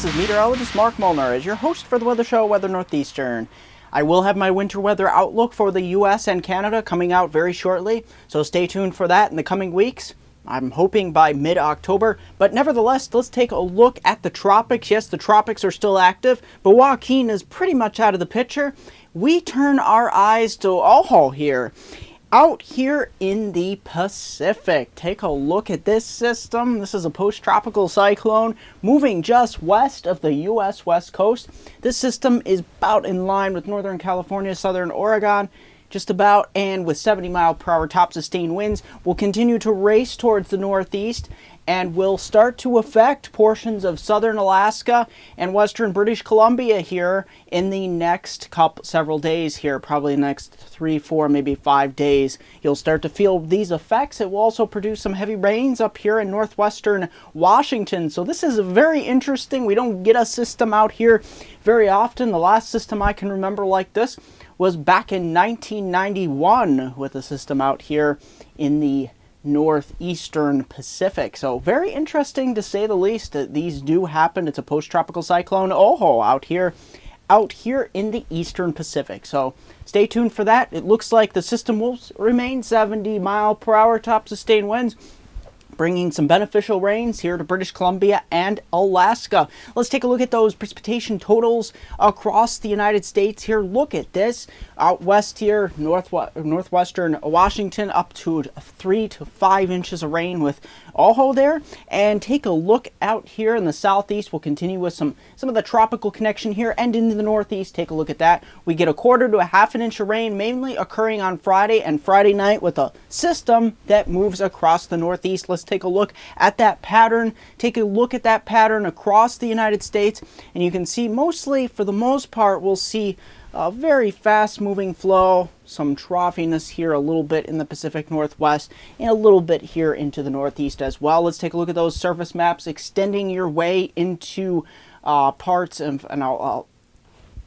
this is meteorologist Mark Molnar as your host for the weather show Weather Northeastern. I will have my winter weather outlook for the U.S. and Canada coming out very shortly, so stay tuned for that in the coming weeks. I'm hoping by mid-October, but nevertheless, let's take a look at the tropics. Yes, the tropics are still active, but Joaquin is pretty much out of the picture. We turn our eyes to Oho here. Out here in the Pacific, take a look at this system. This is a post-tropical cyclone moving just west of the U.S. West Coast. This system is about in line with Northern California, Southern Oregon, just about, and with 70-mile-per-hour top-sustained winds, will continue to race towards the northeast and will start to affect portions of southern Alaska and western British Columbia here in the next several days here, probably the next 3, 4, maybe 5 days. You'll start to feel these effects. It will also produce some heavy rains up here in northwestern Washington. So this is very interesting. We don't get a system out here very often. The last system I can remember like this was back in 1991 with a system out here in the northeastern Pacific. So very interesting to say the least that these do happen. It's a post-tropical cyclone Oho out here in the eastern Pacific. So stay tuned for that. It looks like the system will remain 70-mile-per-hour top sustained winds, bringing some beneficial rains here to British Columbia and Alaska. Let's take a look at those precipitation totals across the United States here. Look at this. Out west here, northwestern Washington, up to 3 to 5 inches of rain with Oho there. And take a look out here in the southeast. We'll continue with some of the tropical connection here and into the northeast. Take a look at that. We get 1/4 to 1/2 inch of rain, mainly occurring on Friday and Friday night with a system that moves across the northeast. Let's take a look at that pattern. Take a look at that pattern across the United States, and you can see mostly, for the most part, we'll see a very fast moving flow, some troughiness here a little bit in the Pacific Northwest, and a little bit here into the Northeast as well. Let's take a look at those surface maps extending your way into parts of, and I'll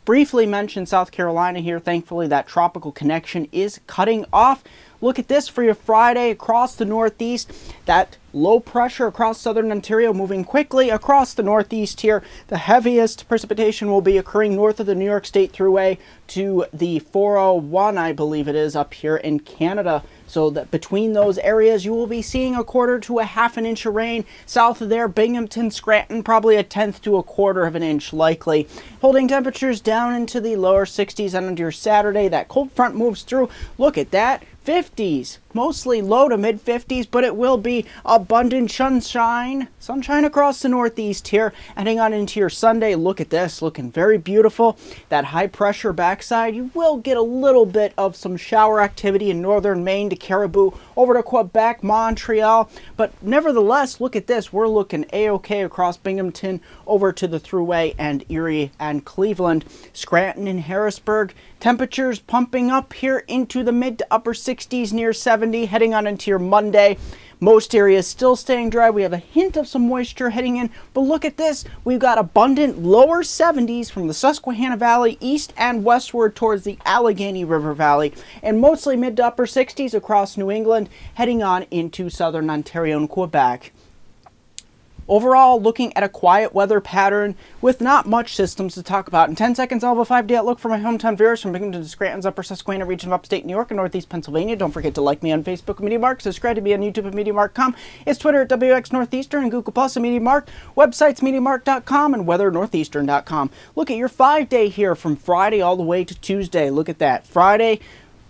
briefly mention South Carolina here. Thankfully, that tropical connection is cutting off. Look at this for your Friday across the Northeast. That low pressure across southern Ontario moving quickly across the Northeast here. The heaviest precipitation will be occurring north of the New York State Thruway to the 401, I believe it is, up here in Canada. So that between those areas, you will be seeing 1/4 to 1/2 inch of rain. South of there, Binghamton, Scranton, probably 1/10 to 1/4 inch likely. Holding temperatures down into the lower 60s on into your Saturday. That cold front moves through. Look at that. 50s, mostly low to mid 50s, but it will be abundant sunshine across the northeast here. Heading on into your Sunday, look at this, looking very beautiful. That high pressure backside, you will get a little bit of some shower activity in northern Maine to Caribou, over to Quebec, Montreal, but nevertheless, look at this. We're looking A-OK across Binghamton, over to the Thruway and Erie and Cleveland, Scranton and Harrisburg. Temperatures pumping up here into the mid to upper 60s, near 70, heading on into your Monday. Most areas still staying dry. We have a hint of some moisture heading in, but look at this. We've got abundant lower 70s from the Susquehanna Valley east and westward towards the Allegheny River Valley, and mostly mid to upper 60s across New England, heading on into southern Ontario and Quebec. Overall, looking at a quiet weather pattern with not much systems to talk about. In 10 seconds, I'll have a 5-day outlook for my hometown viewers from Binghamton to Scranton's upper Susquehanna region of upstate New York and northeast Pennsylvania. Don't forget to like me on Facebook at MeteoMark, subscribe to me on YouTube at MeteoMark.com. It's Twitter at WX Northeastern and Google Plus at MeteoMark. Websites MeteoMark.com and WeatherNortheastern.com. Look at your 5-day here from Friday all the way to Tuesday. Look at that. Friday,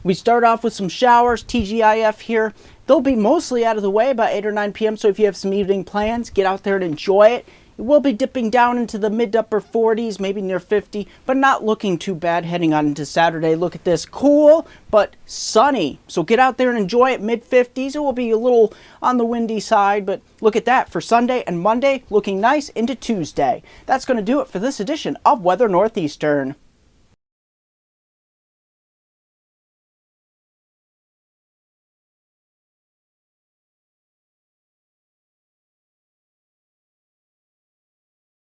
we start off with some showers, TGIF here. They'll be mostly out of the way by 8 or 9 p.m., so if you have some evening plans, get out there and enjoy it. It will be dipping down into the mid to upper 40s, maybe near 50, but not looking too bad heading on into Saturday. Look at this, cool but sunny. So get out there and enjoy it, mid 50s. It will be a little on the windy side, but look at that for Sunday and Monday, looking nice into Tuesday. That's going to do it for this edition of Weather Northeastern.